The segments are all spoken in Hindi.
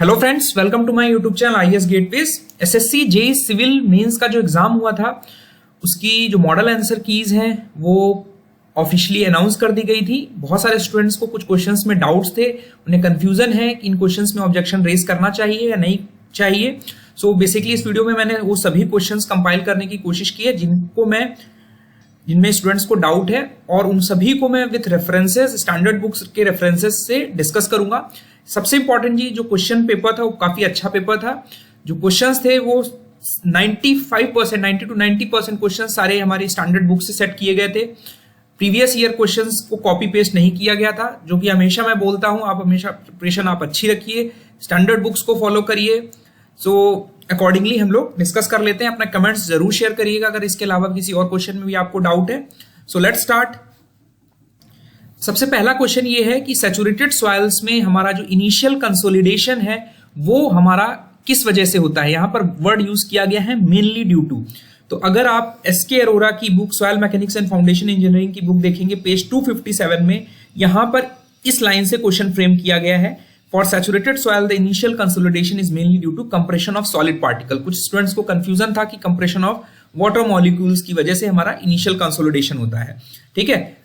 Hello friends, welcome to my YouTube channel IAS gateways. SSC JEE civil mains का जो एग्जाम हुआ था उसकी जो मॉडल आंसर कीज हैं वो ऑफिशियली अनाउंस कर दी गई थी। बहुत सारे स्टूडेंट्स को कुछ क्वेश्चंस में डाउट्स थे, उन्हें कंफ्यूजन है कि इन क्वेश्चंस में ऑब्जेक्शन रेज करना चाहिए या नहीं चाहिए। सो बेसिकली इस वीडियो में मैंने वो सभी क्वेश्चंस कंपाइल करने की कोशिश की है जिनमें स्टूडेंट्स को डाउट है, और उन सभी को मैं विथ रेफरेंसेस, स्टैंडर्ड बुक्स के रेफरेंसेस से डिस्कस करूंगा। सबसे इंपॉर्टेंट जी, जो क्वेश्चन पेपर था वो काफी अच्छा पेपर था। जो क्वेश्चंस थे वो 95%, 90 to 90% क्वेश्चन सारे हमारी स्टैंडर्ड बुक से सेट किए गए थे। प्रीवियस ईयर क्वेश्चंस को कॉपी पेस्ट नहीं किया गया था, जो कि हमेशा मैं बोलता हूं, आप हमेशा प्रिपरेशन आप अच्छी रखिए, स्टैंडर्ड बुक्स को फॉलो करिए। सो अकॉर्डिंगली हम लोग डिस्कस कर लेते हैं। अपना कमेंट्स जरूर शेयर करिएगा अगर इसके अलावा किसी और क्वेश्चन में भी आपको डाउट है। So let's start. सबसे पहला क्वेश्चन ये है कि सैचुरेटेड सॉइल्स में हमारा जो इनिशियल कंसोलिडेशन है वो हमारा किस वजह से होता है। यहां पर वर्ड यूज किया गया है मेनली ड्यू टू। तो अगर आप एसके अरोरा की book soil mechanics and foundation engineering की बुक देखेंगे, पेज 257 में यहां पर इस लाइन से क्वेश्चन फ्रेम किया गया है। For saturated soil the initial consolidation is mainly due to compression of solid particle. कुछ स्टूडेंट्स को कंफ्यूजन था कि कंप्रेशन ऑफ वाटर मॉलिक्यूल्स की वजह से हमारा इनिशियल कंसोलिडेशन होता है। ठीक है,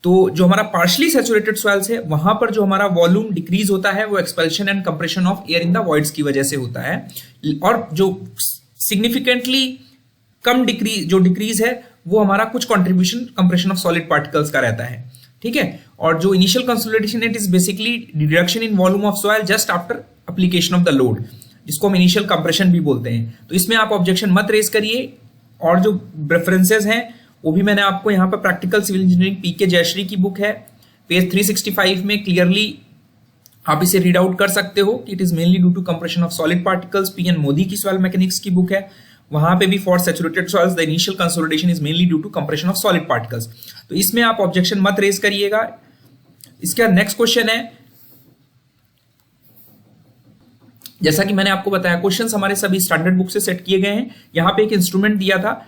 तो जो हमारा पार्शली सैचुरेटेड सॉइल्स है वहां पर जो हमारा वॉल्यूम डिक्रीज होता है वो expulsion and compression of air in the voids की वजह से होता है, और जो सिग्निफिकेंटली कम डिक्रीज है वो हमारा कुछ contribution compression of solid particles का रहता है। ठीक है, और जो initial consolidation it is basically reduction in volume of soil just after application of the load, जिसको हम इनिशियल कंप्रेशन भी बोलते हैं। तो इसमें आप ऑब्जेक्शन मत रेज करिए, और जो रेफरेंसेज हैं वो भी मैंने आपको यहाँ पर प्रैक्टिकल सिविल इंजीनियरिंग पीके जयश्री की बुक है, पेज 365 में क्लियरली आप इसे रीड आउट कर सकते हो कि it is mainly due to compression of solid particles. PN Modi की सॉइल मैकेनिक्स की बुक है, वहां पे भी for saturated soils the initial consolidation is mainly due to compression of solid particles. तो इसमें आप ऑब्जेक्शन मत रेज करिएगा। इसका नेक्स्ट क्वेश्चन है, जैसा कि मैंने आपको बताया क्वेश्चंस हमारे सभी स्टैंडर्ड बुक से सेट किए गए हैं। यहां पे एक इंस्ट्रूमेंट दिया था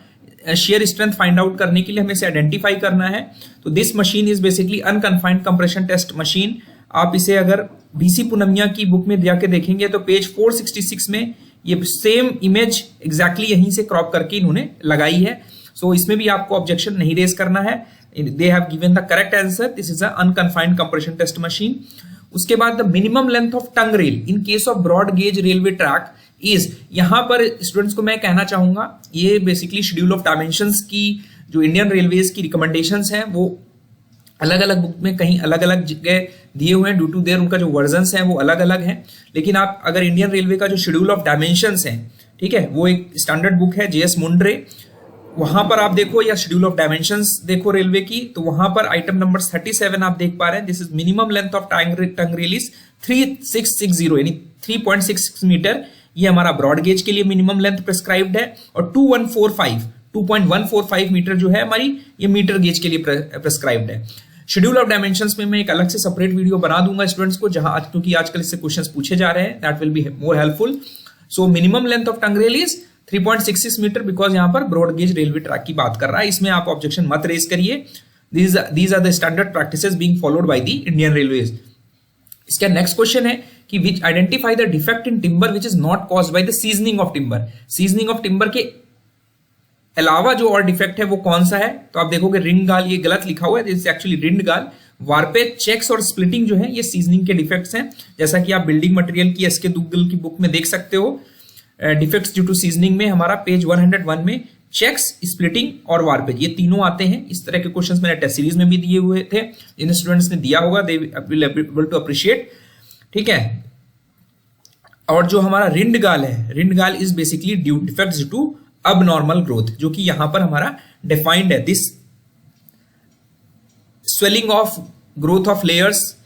शेयर स्ट्रेंथ फाइंड आउट करने के लिए, हमें इसे आइडेंटिफाई करना है। तो this machine is basically unconfined compression test machine. आप इसे अगर बीसी पूनमिया की बुक में जाके देखेंगे तो पेज 466 में ये सेम इमेज एग्जैक्टली यहीं से क्रॉप करके इन्होंने लगाई है। सो इसमें भी आपको ऑब्जेक्शन नहीं रेज करना है। They have given the correct answer, this is a unconfined compression test machine. उसके बाद the minimum length of tongue rail in case of broad gauge railway track is, यहां पर स्टूडेंट्स को मैं कहना चाहूंगा ये बेसिकली शेड्यूल ऑफ डायमेंशंस की जो इंडियन रेलवेज की रिकमेंडेशंस हैं वो अलग अलग बुक में कहीं अलग अलग जगह दिए हुए हैं, ड्यू टू देयर उनका जो वर्जन्स हैं वो अलग अलग हैं। लेकिन आप अगर इंडियन रेलवे का जो शेड्यूल ऑफ डायमेंशंस है, ठीक है, वो एक स्टैंडर्ड बुक है जेएस मुंड्रे, वहां पर आप देखो या शेड्यूल ऑफ डायमेंशंस देखो रेलवे की, तो वहां पर आइटम नंबर 37 आप देख पा रहे हैं। This is minimum length of tongue rail is 3660 यानी 3.66 मीटर। ये हमारा ब्रॉड गेज के लिए मिनिमम लेंथ प्रिस्क्राइब्ड है, और 2.145 मीटर जो है हमारी ये मीटर गेज के लिए प्रिस्क्राइब्ड है। शेड्यूल ऑफ डायमेंशंस में मैं एक अलग से सेपरेट वीडियो बना दूंगा स्टूडेंट्स को, जहां क्योंकि आजकल इससे क्वेश्चंस पूछे जा रहे हैं, that will be more helpful. So minimum length of tongue rail is 3.66 meter because यहां पर ब्रॉड गेज रेलवे ट्रैक की बात कर रहा है। इसमें आप ऑब्जेक्शन मत रेज करिए। These are the standard practices being followed by the Indian railways. इसका नेक्स्ट क्वेश्चन है कि which identify the defect in timber which is not caused by the seasoning of timber. Seasoning of timber के अलावा जो और डिफेक्ट है वो कौन सा है, तो आप देखोगे रिंड गाल, ये गलत लिखा हुआ है, दिस इज एक्चुअली रिंड गाल। वारपेज, चेक्स और स्प्लिटिंग जो है ये सीजनिंग के डिफेक्ट्स हैं, जैसा कि आप बिल्डिंग मटेरियल की एसके दुग्गल की बुक में देख सकते हो। डिफेक्ट्स ड्यू टू सीजनिंग में हमारा पेज 101 में चेक्स, स्प्लिटिंग और वारपेज ये तीनों आते हैं। इस तरह के क्वेश्चंस मैंने टेस्ट सीरीज में भी दिए हुए थे, जिन स्टूडेंट्स ने दिया होगा they will able to appreciate. ठीक है, और जो हमारा रिंड गाल है, rind gall is basically defects due to abnormal growth, जो कि यहां पर हमारा डिफाइंड है। This swelling of growth of layers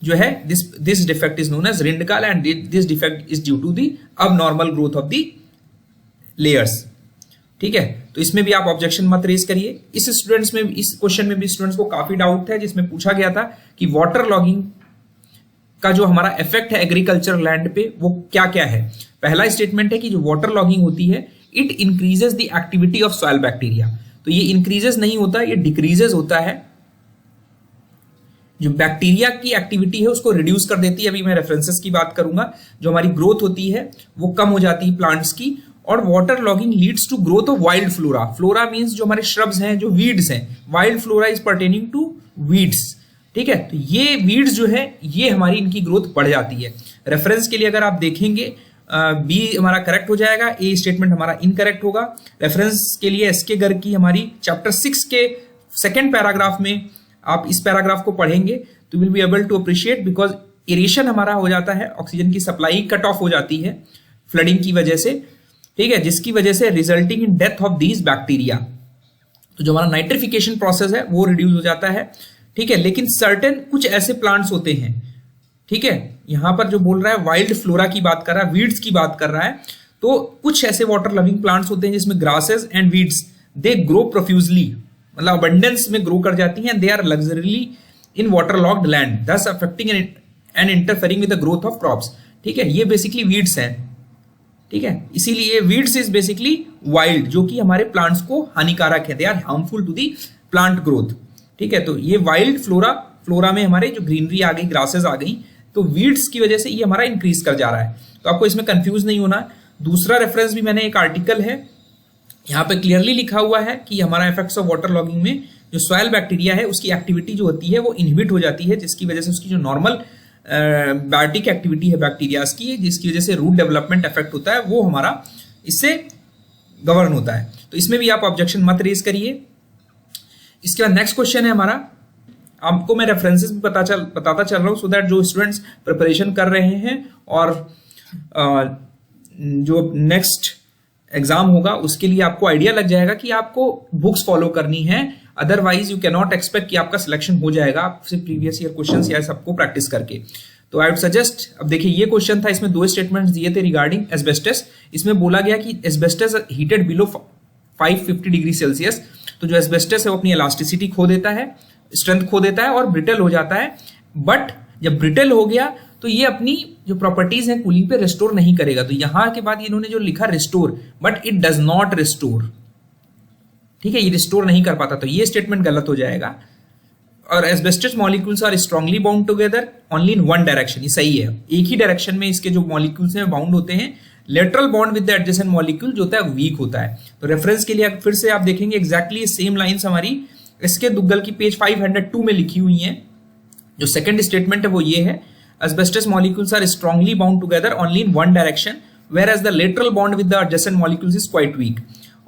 जो है, this defect is known as rind gall and this defect is due to the abnormal growth of the layers. ठीक है, तो इसमें भी आप ऑब्जेक्शन मत रेज करिए। इस क्वेश्चन में भी स्टूडेंट्स को काफी डाउट है, जिसमें पूछा गया था कि वाटर लॉगिंग का जो हमारा इफेक्ट है एग्रीकल्चर लैंड पे वो क्या क्या है। पहला स्टेटमेंट है कि जो वाटर लॉगिंग होती है it increases the activity of soil bacteria. तो ये इंक्रीजेस नहीं होता, ये डिक्रीजेस होता है। जो बैक्टीरिया की एक्टिविटी है उसको रिड्यूस कर देती है। अभी मैं रेफरेंसेस की बात करूंगा। जो हमारी ग्रोथ होती है वो कम हो जाती है प्लांट्स की। और water logging leads to growth of wild flora. Flora means जो हमारे श्रब्स हैं, जो वीड्स हैं। Wild flora is pertaining to weeds, ठीक है। तो ये वीड्स जो है ये हमारी इनकी ग्रोथ बढ़ जाती है। रेफरेंस के लिए अगर आप देखेंगे बी हमारा करेक्ट हो जाएगा, ए स्टेटमेंट हमारा इनकरेक्ट होगा। रेफरेंस के लिए एसके गर्ग की हमारी चैप्टर 6 के सेकेंड पैराग्राफ में आप इस पैराग्राफ को पढ़ेंगे तो will be able to appreciate, because aeration हमारा हो जाता है, ऑक्सीजन की सप्लाई कट ऑफ हो जाती है फ्लडिंग की वजह से, ठीक है, जिसकी वजह से resulting in death of these bacteria. तो जो हमारा नाइट्रिफिकेशन प्रोसेस है वो रिड्यूस हो जाता है, ठीक है। लेकिन सर्टेन कुछ ऐसे प्लांट्स होते हैं, ठीक है, यहां पर जो बोल रहा है वाइल्ड फ्लोरा की बात कर रहा है, वीड्स की बात कर रहा है। तो कुछ ऐसे वाटर लविंग प्लांट्स होते हैं जिसमें grasses and weeds they grow profusely, मतलब अबंडेंस में ग्रो कर जाती हैं। They are luxuriously in water logged land, thus affecting and interfering with the growth of crops, ठीक है। ये बेसिकली वीड्स हैं, ठीक है। इसीलिए वीड्स इज बेसिकली वाइल्ड, जो कि हमारे प्लांट्स को हानिकारक है। They are harmful to the plant growth, ठीक है। तो ये वाइल्ड फ्लोरा में हमारे जो ग्रीनरी आ गई, ग्रासेस आ गई, तो वीड्स की वजह से ये हमारा इंक्रीज कर जा रहा है। तो आपको इसमें कंफ्यूज नहीं होना। दूसरा रेफरेंस भी मैंने एक आर्टिकल है, यहाँ पे क्लियरली लिखा हुआ है कि हमारा इफेक्ट्स ऑफ वाटर लॉगिंग में जो सॉइल बैक्टीरिया है उसकी एक्टिविटी जो होती है वो इनहिबिट हो जाती है, जिसकी वजह से उसकी जो नॉर्मल बायोटिक एक्टिविटी है बैक्टीरियाज की, जिसकी वजह से रूट डेवलपमेंट इफेक्ट होता है, वो हमारा इससे गवर्न होता है। तो इसमें भी आप ऑब्जेक्शन मत रेज करिए। इसके बाद नेक्स्ट क्वेश्चन है हमारा, आपको मैं रेफरेंसेस भी बताता चल रहा हूँ सो दैट जो स्टूडेंट्स प्रिपरेशन कर रहे हैं और जो नेक्स्ट एग्जाम होगा उसके लिए आपको आइडिया लग जाएगा कि आपको बुक्स फॉलो करनी है। Otherwise you can not expect कि आपका सिलेक्शन हो जाएगा आपसे प्रीवियस ईयर क्वेश्चंस या सबको प्रैक्टिस करके। तो आई वुड सजेस्ट, अब देखिए ये क्वेश्चन था, इसमें 2 स्टेटमेंट्स दिए थे रिगार्डिंग एस्बेस्टस। इसमें बोला गया कि asbestos heated below 550 degree Celsius. तो जो एस्बेस्टस है वो अपनी इलास्टिसिटी खो देता है, स्ट्रेंथ खो देता है और ब्रिटल हो जाता है। बट जब ब्रिटल हो गया तो ये अपनी जो प्रॉपर्टीज है कूलिंग पे रिस्टोर नहीं करेगा। तो यहां के बाद इन्होंने जो लिखा restore, but it does not restore, ठीक है, ये रिस्टोर नहीं कर पाता, तो ये स्टेटमेंट गलत हो जाएगा। और asbestos molecules are strongly bound together only in one direction, ये सही है, एक ही डायरेक्शन में इसके जो मॉलिक्यूल्स हैं बाउंड होते हैं। Lateral bond with the adjacent molecule जो होता है वीक होता है। तो रेफरेंस के लिए फिर से आप देखेंगे एग्जैक्टली सेम लाइंस हमारी इसके दुग्गल की पेज 502 में लिखी हुई हैं। जो सेकंड स्टेटमेंट है वो ये है, asbestos molecules are strongly bound together only in one direction, whereas the lateral bond with the adjacent molecules is quite weak.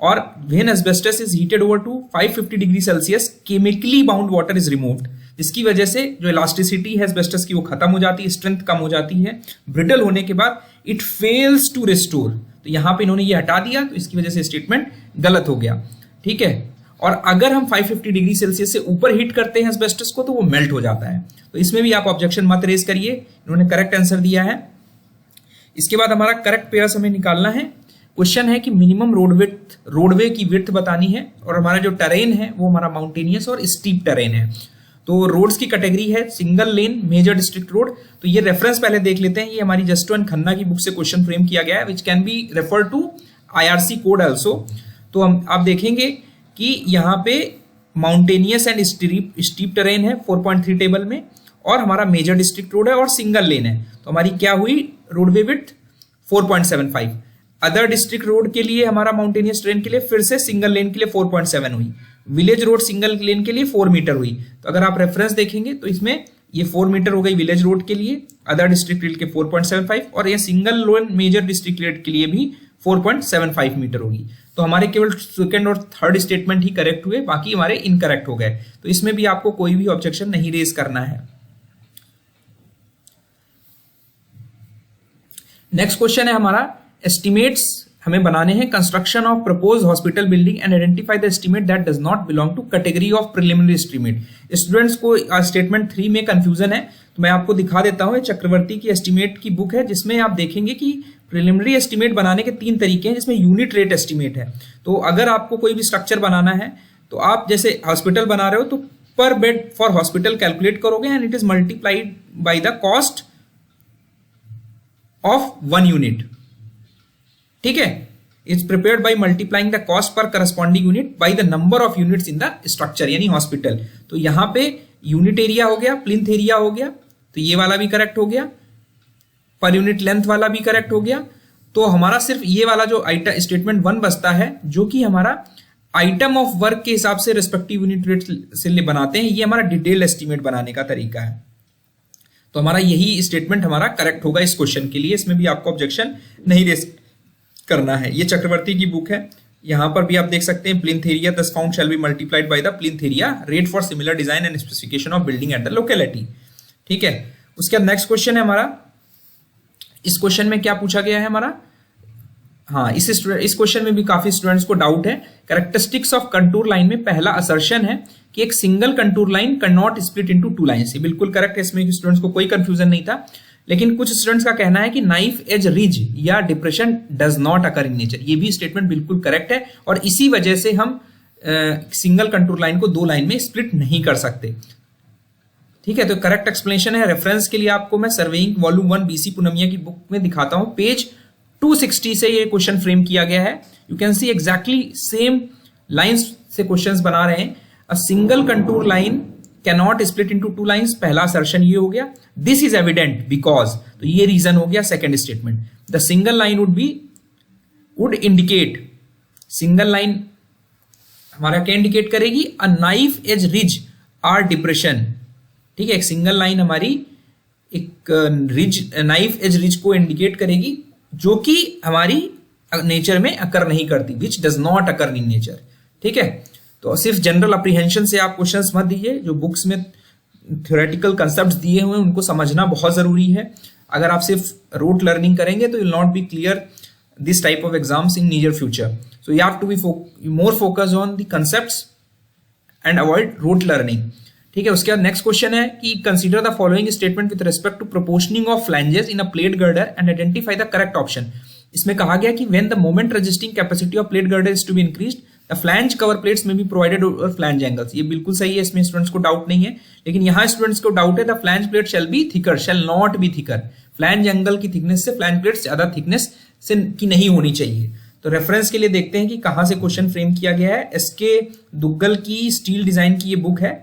Or when asbestos is heated over to 550 degree Celsius, chemically bound water is removed, जिसकी वजह से जो इलास्टिसिटी है asbestos की वो खत्म हो जाती है, स्ट्रेंथ कम हो जाती है। ब्रिटल होने के बाद it fails to restore, तो यहाँ पे इन्होंने ये हटा दिया, तो इसकी वजह से स्टेटमेंट गलत हो गया, ठीक है। और अगर हम 550 डिग्री सेल्सियस से ऊपर हीट करते हैं एस्बेस्टस को तो वो मेल्ट हो जाता है। तो इसमें भी आप ऑब्जेक्शन मत रेज करिए, इन्होंने करेक्ट आंसर दिया है। इसके बाद हमारा करेक्ट पेयर्स हमें निकालना है। क्वेश्चन है कि मिनिमम रोडवे की विड्थ बतानी है और हमारा जो टेरेन है वो हमारा माउंटेनियस और स्टीप टेरेन है। तो रोड्स की कैटेगरी है single lane major district road. तो ये रेफरेंस पहले देख लेते हैं, ये हमारी जस्टो एंड खन्ना की बुक से क्वेश्चन फ्रेम किया गया है, which can be refer to IRC code also. तो आप देखेंगे कि यहाँ पे माउंटेनियस एंड स्टीप टेरेन है 4.3 टेबल में, और हमारा मेजर डिस्ट्रिक्ट रोड है और सिंगल लेन है। तो हमारी क्या हुई roadway width 4.75। Other district road के लिए हमारा माउंटेनियस टेरेन के लिए फिर से सिंगल लेन के लिए 4.7 हुई। विलेज रोड सिंगल लेन के लिए 4 मीटर हुई। तो अगर आप रेफरेंस देखेंगे तो इसमें ये 4 मीटर हो गई विलेज रोड के लिए, अदर डिस्ट्रिक्ट रोड के 4.75, और ये single lane major district road के लिए भी 4.75 मीटर होगी। तो हमारे केवल सेकंड और थर्ड स्टेटमेंट ही करेक्ट हुए, बाकी हमारे इनकरेक्ट हो गए। तो इसमें भी आपको कोई भी ऑब्जेक्शन नहीं रेज करना है। नेक्स्ट क्वेश्चन है हमारा, एस्टिमेट्स हमें बनाने हैं construction of propose hospital building and identify the estimate that does not belong to category of preliminary estimate. Students को स्टेटमेंट 3 में कंफ्यूजन है, तो मैं आपको दिखा देता हूं। चक्रवर्ती की एस्टिमेट की बुक है जिसमें आप देखेंगे कि प्रिलिमिनरी एस्टिमेट बनाने के 3 तरीके हैं, जिसमें यूनिट रेट एस्टिमेट है। तो अगर आपको कोई भी स्ट्रक्चर बनाना है तो आप जैसे हॉस्पिटल बना रहे हो तो पर बेड फॉर हॉस्पिटल कैलकुलेट करोगे and it is multiplied by the cost of 1 unit, ठीक है। It's prepared by multiplying the cost per corresponding unit by the number of units in the structure, यानी हॉस्पिटल। तो यहां पे यूनिट एरिया हो गया, प्लिंथ एरिया हो गया, तो ये वाला भी करेक्ट हो गया, पर यूनिट लेंथ वाला भी करेक्ट हो गया। तो हमारा सिर्फ ये वाला जो आइटम स्टेटमेंट 1 बचता है, जो कि हमारा आइटम ऑफ वर्क के हिसाब से रिस्पेक्टिव यूनिट रेट से बनाते हैं। ये हमारा डिटेल एस्टीमेट बनाने का तरीका है। तो हमारा यही स्टेटमेंट हमारा करेक्ट होगा इस क्वेश्चन के लिए। इसमें भी आपको ऑब्जेक्शन नहीं रेज करना है। ये चक्रवर्ती की बुक है। यहां पर भी आप देख सकते हैं, प्लिंथ एरिया दस found shall be multiplied by the plinth area rate for similar design and specification of building at the locality. ठीक है, उसके बाद नेक्स्ट क्वेश्चन है हमारा, इस क्वेश्चन में क्या पूछा गया है हमारा, हाँ इस क्वेश्चन में भी काफी स्टूडेंट्स को डाउट है। कैरेक्टरिस्टिक्स ऑफ कंटूर लाइन में पहला असर्शन है कि एक single contour line can not split into two lines. ये बिल्कुल करेक्ट है, इसमें स्टूडेंट्स को कोई कंफ्यूजन नहीं था। लेकिन कुछ स्टूडेंट्स का कहना है कि नाइफ एज रिज या depression does not occur in nature. ये भी स्टेटमेंट बिल्कुल करेक्ट है, और इसी वजह से हम सिंगल कंटूर लाइन को दो लाइन में स्प्लिट नहीं कर सकते। ठीक है, तो करेक्ट एक्सप्लेनेशन है। रेफरेंस के लिए आपको मैं सर्वेइंग वॉल्यूम 1 बीसी पूनमिया की बुक में दिखाता हूं। पेज 260 से ये क्वेश्चन फ्रेम किया गया है। You can see exactly same lines से क्वेश्चंस बना रहे हैं। A single contour line can not split into two lines, पहला असर्शन ये हो गया। दिस इज एविडेंट बिकॉज, तो ये रीजन हो गया second statement. The single line would indicate, single line हमारा क्या इंडिकेट करेगी, a knife edge ridge or depression. ठीक है, एक सिंगल लाइन हमारी एक रिज, नाइफ एज रिज को इंडिकेट करेगी, जो कि हमारी नेचर में अकर नहीं करती, which does not occur in nature. ठीक है, तो सिर्फ जनरल अप्रीहेंशन से आप क्वेश्चंस मत दीजिए। जो बुक्स में थ्योरेटिकल कंसेप्ट्स दिए हुए हैं उनको समझना बहुत जरूरी है। अगर आप सिर्फ रोट लर्निंग करेंगे तो you will not be clear this type of exams in near future. So you have to be more focus on the concepts and avoid rote learning. ठीक है, उसके बाद नेक्स्ट क्वेश्चन है कि consider the following statement with respect to proportioning of flanges in a plate girder and identify the correct option. इसमें कहा गया कि when the moment resisting capacity of plate girder is to be increased, the flange cover plates may be provided over flange angles. ये बिल्कुल सही है, इसमें स्टूडेंट्स को डाउट नहीं है। लेकिन यहाँ स्टूडेंट्स को डाउट है, the flange plate shall be thicker, shall not be thicker. Flange angle की थिकनेस से फ्लैंज प्लेट्स ज्यादा थिकनेस से की नहीं होनी चाहिए। तो रेफरेंस के लिए देखते हैं कि कहां से क्वेश्चन फ्रेम किया गया है। एसके दुग्गल की स्टील डिजाइन की ये बुक है।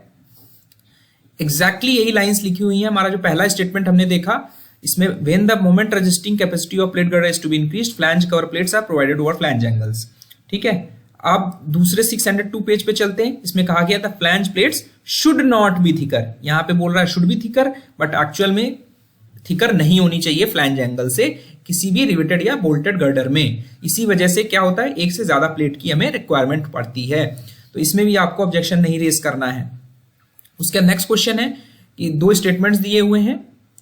एग्जैक्टली यही लाइंस लिखी हुई है। हमारा जो पहला स्टेटमेंट हमने देखा, इसमें when the moment resisting capacity of plate girder is to be increased, flange cover plates are provided over flange angles. ठीक है, अब दूसरे 602 पेज पे चलते हैं। इसमें कहा गया था flange plates should not be thicker. यहां पे बोल रहा है should be thicker, but actual में थिकर नहीं होनी चाहिए फ्लैंज एंगल से किसी भी रिवेटेड या बोल्टेड गर्डर में। इसी वजह से क्या होता है, एक से ज्यादा प्लेट की हमें रिक्वायरमेंट पड़ती है। तो इसमें भी आपको ऑब्जेक्शन नहीं रेज करना है। उसका नेक्स्ट क्वेश्चन है कि दो स्टेटमेंट्स दिए हुए हैं।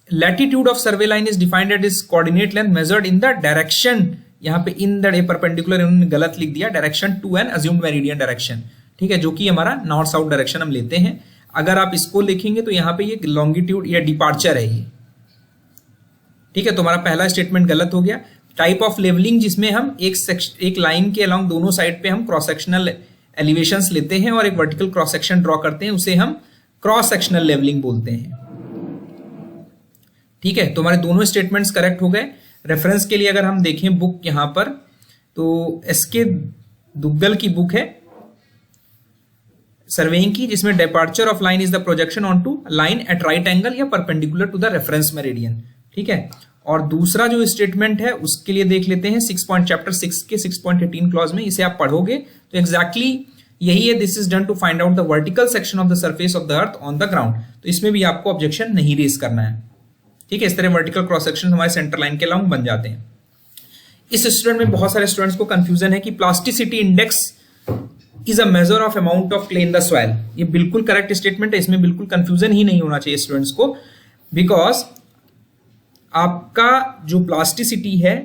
Latitude of survey line is defined at is coordinate length measured in the direction, यहाँ पे इन द परपेंडिकुलर इन्होंने गलत लिख दिया, direction to an assumed meridian direction. ठीक है, जो कि हमारा नॉर्थ साउथ डायरेक्शन हम लेते हैं। अगर आप इसको लिखेंगे तो यहाँ पे ये लॉन्गिट्यूड या डिपार्चर है ये। ठीक है, तो हमारा पहला स्टेटमेंट गलत हो गया। टाइप ऑफ लेवलिंग, जिसमें हम एक लाइन के अलोंग दोनों साइड पे हम क्रॉस सेक्शनल एलिवेशंस लेते हैं और एक वर्टिकल क्रॉस सेक्शन ड्रॉ करते हैं, उसे हम क्रॉस सेक्शनल लेवलिंग बोलते हैं। ठीक है, तो हमारे दोनों स्टेटमेंट्स करेक्ट हो गए। रेफरेंस के लिए अगर हम देखें बुक यहां पर, तो एसके दुग्गल की बुक है सर्वेइंग की, जिसमें departure of line is the projection on to line at right angle या perpendicular to the reference meridian. ठीक है, और दूसरा जो स्टेटमेंट है उसके लिए देख लेते हैं चैप्टर 6 के 6.18 क्लॉज में। इसे आप पढ़ोगे तो एग्जैक्टली यही है, this is done to find out the vertical section of the surface of the earth on the ground. तो इसमें भी आपको ऑब्जेक्शन नहीं रेज करना है। ठीक है, इस तरह वर्टिकल क्रॉस सेक्शन हमारे सेंटर लाइन के अलाउंग बन जाते हैं। इस स्टूडेंट में बहुत सारे स्टूडेंट्स को कंफ्यूजन है कि plasticity index is a measure of amount of clay in the soil. ये बिल्कुल करेक्ट स्टेटमेंट है, इसमें बिल्कुल कंफ्यूजन ही नहीं होना चाहिए स्टूडेंट्स को, बिकॉज आपका जो प्लास्टिसिटी है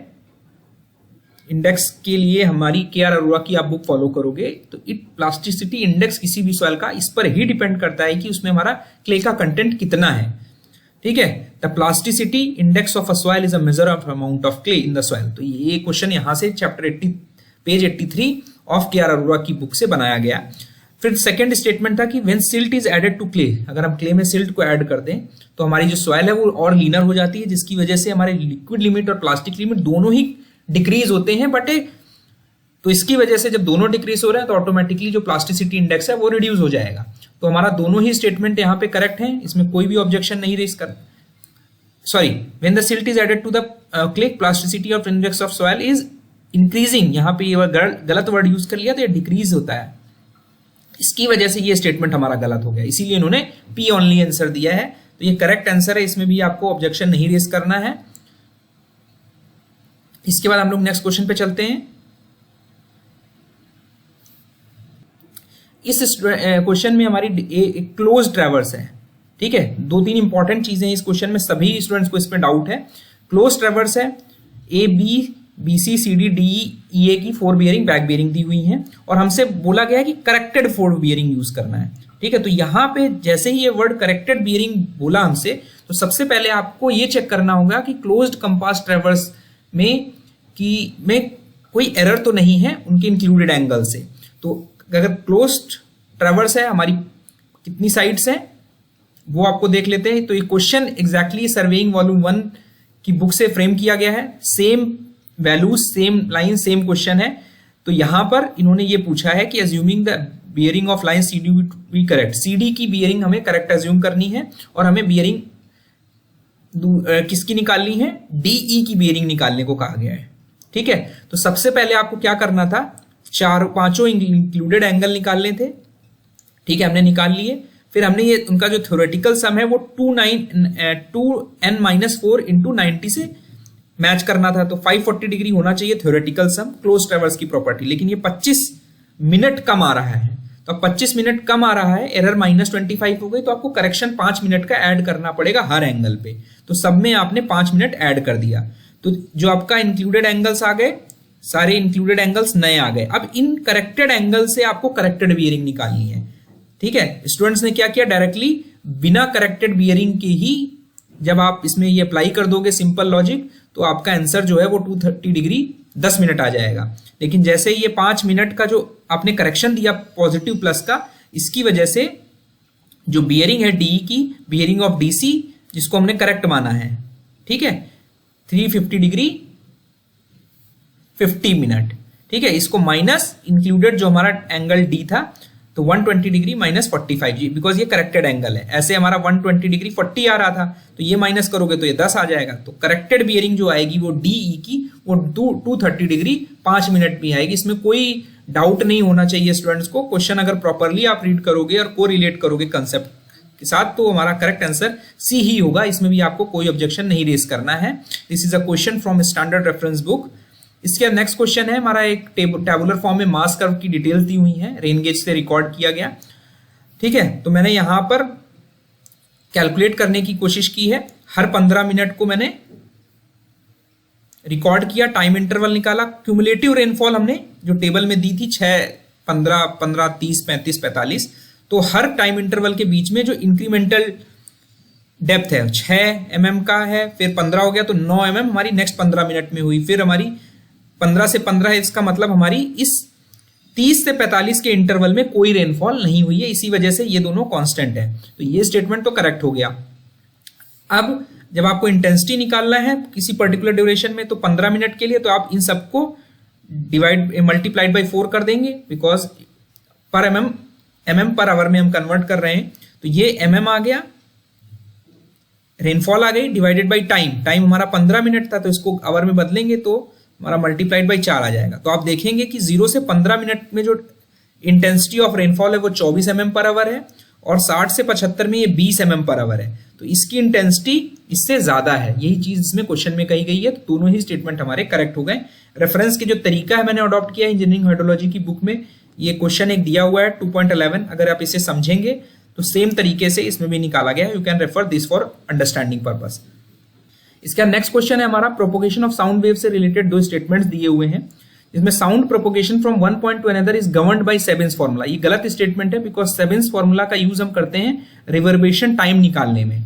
इंडेक्स के लिए हमारी केआर अरोरा की आप बुक फॉलो करोगे तो प्लास्टिसिटी इंडेक्स किसी भी सॉइल का इस पर ही डिपेंड करता है कि उसमें हमारा क्ले का कंटेंट कितना है। ठीक है, the plasticity index of a soil is a measure of amount of clay in the soil. तो ये क्वेश्चन यहां से पेज 83 ऑफ केआर अरोरा की बुक से बनाया गया। फिर सेकंड स्टेटमेंट था कि when silt is added to clay, अगर हम क्ले में सिल्ट को ऐड कर दें तो हमारी जो सॉइल है वो और लीनर हो जाती है, जिसकी वजह से हमारे लिक्विड लिमिट और प्लास्टिक लिमिट दोनों ही डिक्रीज होते हैं। बट तो इसकी वजह से जब दोनों डिक्रीज हो रहे हैं तो ऑटोमेटिकली जो प्लास्टिसिटी इंडेक्स है वो रिड्यूस हो जाएगा। तो हमारा दोनों ही स्टेटमेंट यहाँ पे करेक्ट है, इसमें कोई भी ऑब्जेक्शन नहीं रेज कर, sorry, when the silt is added to the clay plasticity of index of soil is increasing, यहाँ पे ये गलत वर्ड यूज कर लिया तो ये डिक्रीज होता है, इसकी वजह से ये स्टेटमेंट हमारा गलत हो गया, इसीलिए इन्होंने पी ओनली आंसर दिया है। तो ये करेक्ट आंसर है, इसमें भी आपको ऑब्जेक्शन नहीं रेज करना है। इसके बाद हम लोग नेक्स्ट क्वेश्चन पे चलते हैं। इस क्वेश्चन में हमारी एक क्लोज ट्रैवर्स है, ठीक है। दो तीन इंपॉर्टेंट चीजें इस क्वेश्चन में, सभी स्टूडेंट्स को इसमें डाउट है। क्लोज ट्रैवर्स है, A B B C C D D E A की 4 बियरिंग बैक बियरिंग दी हुई हैं और हमसे बोला गया है कि करेक्टेड 4 बियरिंग यूज करना है, ठीक है। तो यहाँ पे जैसे ही ये वर्ड करेक्टेड बियरिंग बोला हमसे, तो सबसे पहले आपको ये चेक करना होगा कि क्लोज्ड कंपास ट्रैवर्स में कोई एरर तो नहीं है उनके इंक्लूडेड एंगल से। तो अगर क्लोज्ड ट्रैवर्स है, हमारी कितनी साइड्स हैं वो आपको देख लेते हैं। तो ये क्वेश्चन एग्जैक्टली सर्वेइंग वॉल्यूम 1 की बुक से फ्रेम किया गया है, same values, same line, same question है। तो यहां पर इन्होंने ये पूछा है कि assuming the bearing of line C D B correct, C D की बियरिंग हमें करेक्ट अज्यूम करनी है और हमें बियरिंग किसकी निकालनी है, डीई की बियरिंग निकालने को कहा गया है, ठीक है। तो सबसे पहले आपको क्या करना था, पांचों इंक्लूडेड एंगल निकालने थे, ठीक है, हमने निकाल लिए। फिर हमने ये उनका जो थ्योरेटिकल सम है वो 2n-4 इंटू 90 से मैच करना था, तो 540 डिग्री होना चाहिए थ्योरेटिकल सम, क्लोज ट्रैवर्स की प्रॉपर्टी। लेकिन ये 25 मिनट कम आ रहा है, तो 25 मिनट कम आ रहा है, एरर -25 हो गई, तो आपको करेक्शन 5 मिनट का ऐड करना पड़ेगा हर एंगल पे। तो सब में आपने 5 मिनट ऐड कर दिया, तो जो आपका इंक्लूडेड एंगल्स आ गए, सारे इंक्लूडेड एंगल्स नए आ गए। अब इन करेक्टेड एंगल से आपको करेक्टेड बियरिंग निकालनी है, ठीक है। स्टूडेंट्स ने क्या किया, डायरेक्टली बिना करेक्टेड बियरिंग के ही जब आप इसमें ये अप्लाई कर दोगे सिंपल लॉजिक, तो आपका आंसर जो है वो 230 डिग्री 10 मिनट आ जाएगा। लेकिन जैसे ये 5 मिनट का जो आपने करेक्शन दिया पॉजिटिव प्लस का, इसकी वजह से जो बियरिंग है डी की, बियरिंग ऑफ डीसी, जिसको हमने करेक्ट माना है, ठीक है, 350 डिग्री 50 मिनट, ठीक है। इसको माइनस इंक्लूडेड जो हमारा एंगल डी था, तो 120 डिग्री -45 जी, बिकॉज ये करेक्टेड एंगल है। ऐसे हमारा 120 डिग्री 40 आ रहा था, तो ये माइनस करोगे तो ये 10 आ जाएगा। तो करेक्टेड बियरिंग जो आएगी वो डीई की, वो 230 डिग्री 5 मिनट में आएगी। इसमें कोई डाउट नहीं होना चाहिए स्टूडेंट्स को। क्वेश्चन अगर प्रॉपरली आप रीड करोगे और को रिलेट करोगे कंसेप्ट के साथ, तो हमारा करेक्ट आंसर सी ही होगा। इसमें भी आपको कोई ऑब्जेक्शन नहीं रेज करना है। This is a question from standard reference book. इसके नेक्स्ट क्वेश्चन है हमारा, एक टेबुलर फॉर्म में मास कर्व की डिटेल्स दी हुई है, रेन गेज से रिकॉर्ड किया गया, ठीक है। तो मैंने यहां पर कैलकुलेट करने की कोशिश की है, हर 15 मिनट को मैंने रिकॉर्ड किया, टाइम इंटरवल निकाला। क्यूमुलेटिव रेनफॉल हमने जो टेबल में दी थी 6, 15, 15, 30, 35, 45, तो हर टाइम इंटरवल के बीच में जो इंक्रीमेंटल डेप्थ है 6 mm का है, फिर 15 हो गया तो 9 mm हमारी नेक्स्ट 15 मिनट में हुई, फिर हमारी 15 से 15 है, इसका मतलब हमारी इस 30 से 45 के इंटरवल में कोई रेनफॉल नहीं हुई है, इसी वजह से ये दोनों कांस्टेंट है। तो ये स्टेटमेंट तो करेक्ट हो गया। अब जब आपको इंटेंसिटी निकालना है किसी पर्टिकुलर ड्यूरेशन में, तो 15 मिनट के लिए, तो आप इन सबको मल्टीप्लाइड बाई 4 कर देंगे, बिकॉज पर mm पर आवर में हम कन्वर्ट कर रहे हैं। तो ये mm आ गया, रेनफॉल आ गई, डिवाइडेड बाई टाइम हमारा 15 मिनट था, तो इसको आवर में बदलेंगे तो हमारा मल्टीप्लाइड बाई 4 आ जाएगा। तो आप देखेंगे कि 0 से 15 मिनट में जो इंटेंसिटी ऑफ रेनफॉल है वो 24 mm पर आवर है, और 60 से 75 में ये 20 mm पर आवर है। तो इसकी इंटेंसिटी इससे ज्यादा है, यही चीज इसमें क्वेश्चन में कही गई है। तो दोनों ही स्टेटमेंट हमारे करेक्ट हो गए। रेफरेंस के जो तरीका है मैंने अडॉप्ट किया इंजीनियरिंग हाइड्रोलॉजी की बुक में, ये क्वेश्चन एक दिया हुआ है 2.11, अगर आप इसे समझेंगे तो सेम तरीके से इसमें भी निकाला गया है। You can refer this for understanding purpose. इसका नेक्स्ट क्वेश्चन है हमारा, प्रोपोगेशन ऑफ साउंड वेव से रिलेटेड 2 स्टेटमेंट्स दिए हुए हैं, जिसमें sound propagation from one point to another is governed by Sabine's formula. ये गलत स्टेटमेंट है, बिकॉज सेबिन्स फॉर्मूला का यूज हम करते हैं रिवर्बेशन टाइम निकालने में।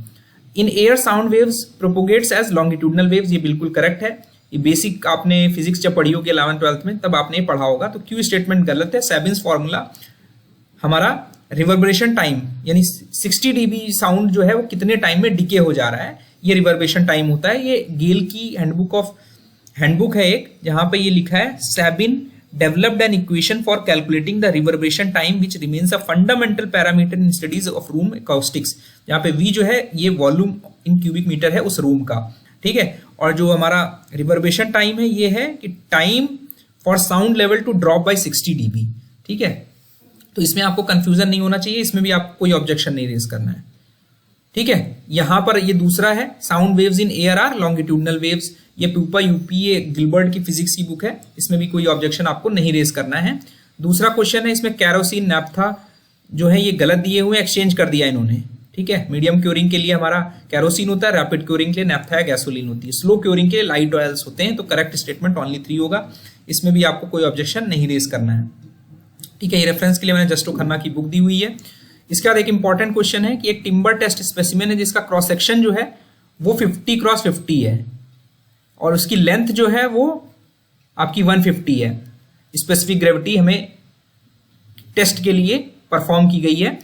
In air sound waves propagates as longitudinal waves, ये बिल्कुल करेक्ट है। ये बेसिक आपने फिजिक्स जब पढ़ी होगी 11th-12th में, तब आपने पढ़ा होगा। तो क्यू स्टेटमेंट गलत है। सेबिन्स फॉर्मूला हमारा रिवर्बरेशन टाइम, यानी 60 dB साउंड जो है वो कितने टाइम में डिके हो जा रहा है, ये रिवर्बरेशन टाइम होता है। ये गेल की हैंडबुक है एक, जहां पे ये लिखा है Sabin developed an equation for calculating the reverberation time which remains a fundamental parameter in studies of room acoustics। यहाँ पे V जो है ये वॉल्यूम इन क्यूबिक मीटर है उस रूम का, ठीक है। और जो हमारा रिवर्बेशन टाइम है ये है कि time for sound level to drop by 60 dB, ठीक है। तो इसमें आपको कंफ्यूजन नहीं होना चाहिए, इसमें भी आपको कोई ऑब्जेक्शन नहीं रेज करना है, ठीक है। यहां पर ये दूसरा है sound waves in air are longitudinal waves, ये प्यूपा यूपीए गिलबर्ट की फिजिक्स की बुक है, इसमें भी कोई ऑब्जेक्शन आपको नहीं रेज करना है। दूसरा क्वेश्चन है इसमें कैरोसिन नैप्था जो है ये गलत दिए हुए, एक्सचेंज कर दिया इन्होंने, ठीक है। मीडियम क्योरिंग के लिए हमारा कैरोसिन होता है, रैपिड क्योरिंग के लिए नैप्था या गैसोलीन होती है, स्लो क्योरिंग के लिए लाइट ऑयल्स होते हैं। तो करेक्ट स्टेटमेंट ओनली 3 होगा, इसमें भी आपको कोई ऑब्जेक्शन नहीं रेज करना है, ठीक है। ये रेफरेंस के लिए मैंने जस्टो खन्ना की बुक दी हुई है। इसके बाद एक इंपॉर्टेंट क्वेश्चन है कि एक टिम्बर टेस्ट स्पेसिमेन है जिसका क्रॉस सेक्शन जो है वो 50x50 है और उसकी लेंथ जो है वो आपकी 150 है। स्पेसिफिक ग्रेविटी हमें टेस्ट के लिए परफॉर्म की गई है,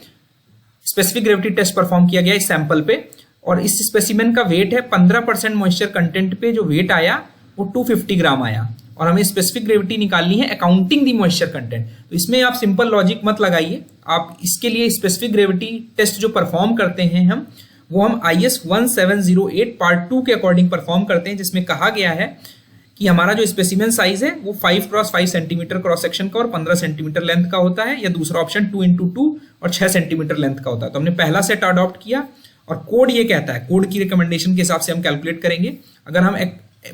स्पेसिफिक ग्रेविटी टेस्ट परफॉर्म किया गया इस सैंपल पे, और इस स्पेसिमेन का वेट है 15% मॉइस्चर कंटेंट पे जो वेट आया वो 250 ग्राम आया, और हमें स्पेसिफिक ग्रेविटी निकालनी है अकाउंटिंग दी मॉइस्चर कंटेंट। तो इसमें आप सिंपल लॉजिक मत लगाइए, आप इसके लिए स्पेसिफिक ग्रेविटी टेस्ट जो परफॉर्म करते हैं वो हम IS 1708 पार्ट 2 के अकॉर्डिंग परफॉर्म करते हैं, जिसमें कहा गया है कि हमारा जो स्पेसिमेन साइज है वो 5x5 सेंटीमीटर क्रॉस सेक्शन का और 15 सेंटीमीटर लेंथ का होता है, या दूसरा ऑप्शन 2x2 और 6 सेंटीमीटर लेंथ का होता है। तो हमने पहला सेट अडॉप्ट किया और कोड ये कहता है, कोड की रिकमेंडेशन के हिसाब से हम कैलकुलेट करेंगे। अगर हम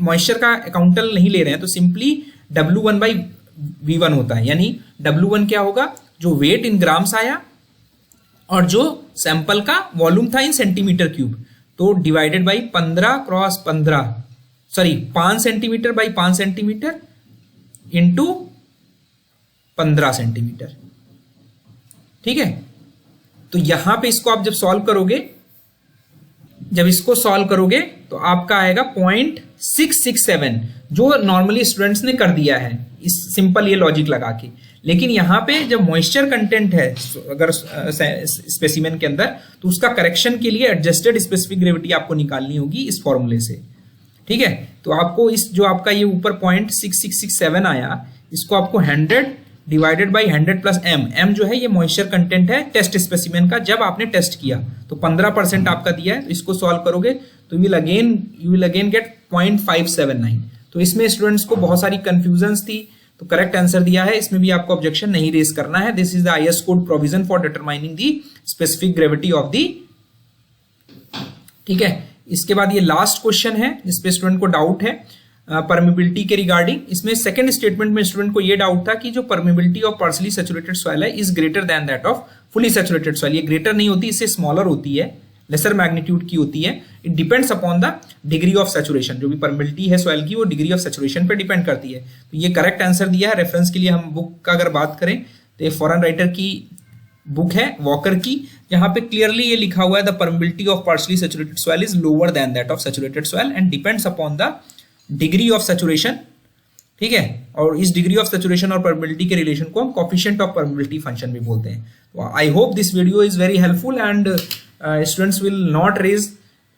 मॉइस्चर का अकाउंटल नहीं ले रहे हैं तो सिंपली W1/V1 होता है, यानी W1 क्या होगा, जो वेट इन ग्राम्स आया और जो सैंपल का वॉल्यूम था इन सेंटीमीटर क्यूब, तो divided by 5 centimetre by 5 centimetre into 15 centimetre, ठीक है। तो यहां पे इसको आप जब इसको सॉल्व करोगे तो आपका आएगा 0.667, जो नॉर्मली स्टूडेंट्स ने कर दिया है इस सिंपल ये लॉजिक लगा के। लेकिन यहाँ पे जब मॉइस्चर कंटेंट है अगर स्पेसिमेन के अंदर, तो उसका करेक्शन के लिए एडजस्टेड स्पेसिफिक ग्रेविटी आपको निकालनी होगी इस फॉर्मूले से, ठीक है। तो आपको इस जो आपका ये ऊपर 0.6667 आया, इसको आपको 100 डिवाइडेड बाई 100 प्लस m जो है ये मॉइस्चर कंटेंट है टेस्ट स्पेसिमेन का जब आपने टेस्ट किया, तो 15% आपका दिया है। तो इसको सॉल्व करोगे तो यू विल अगेन गेट 0.579। तो इसमें स्टूडेंट्स को बहुत सारी कंफ्यूजन्स थी, तो करेक्ट आंसर दिया है, इसमें भी आपको ऑब्जेक्शन नहीं रेज करना है। This is the IS code provision for determining the specific gravity of the, ठीक है। इसके बाद ये लास्ट क्वेश्चन है जिसपे स्टूडेंट को डाउट है परमिबिलिटी के रिगार्डिंग। इसमें सेकंड स्टेटमेंट में स्टूडेंट को ये डाउट था कि जो permeability of partially saturated soil है is greater than that of fully saturated soil. ये ग्रेटर नहीं होती, इससे स्मॉलर होती है, लेसर मैग्नीट्यूड की होती है। It depends upon the degree of saturation, जो भी परमिबिलिटी है सॉइल की वो डिग्री ऑफ सैचुरेशन पे डिपेंड करती है। तो ये करेक्ट आंसर दिया है। रेफरेंस के लिए हम बुक का अगर बात करें तो ये फॉरेन राइटर की बुक है वॉकर की, यहाँ पे क्लियरली ये लिखा हुआ है the permeability of partially saturated soil is lower than that of saturated soil and depends upon the degree of saturation, ठीक है। और इस डिग्री ऑफ सैचुरेशन और परमिबिलिटी के रिलेशन को हम कोएफिशिएंट ऑफ परमिबिलिटी फंक्शन भी बोलते हैं। तो I hope this video is very helpful and students will not raise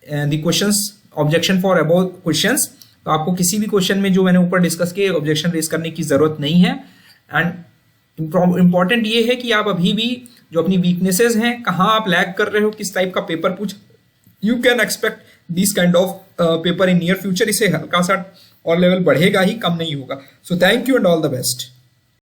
the questions objection for about questions. तो आपको किसी भी क्वेश्चन में जो मैंने ऊपर डिस्कस किए ऑब्जेक्शन रेज करने की जरूरत नहीं है। एंड इंपॉर्टेंट ये है कि आप अभी भी जो अपनी वीकनेसेस हैं, कहाँ आप लैग कर रहे हो, किस टाइप का पेपर पूछ, you can expect this kind of paper in near future. इसे हल्का सा और लेवल बढ़ेगा ही, कम नहीं होगा। So thank you and all the best.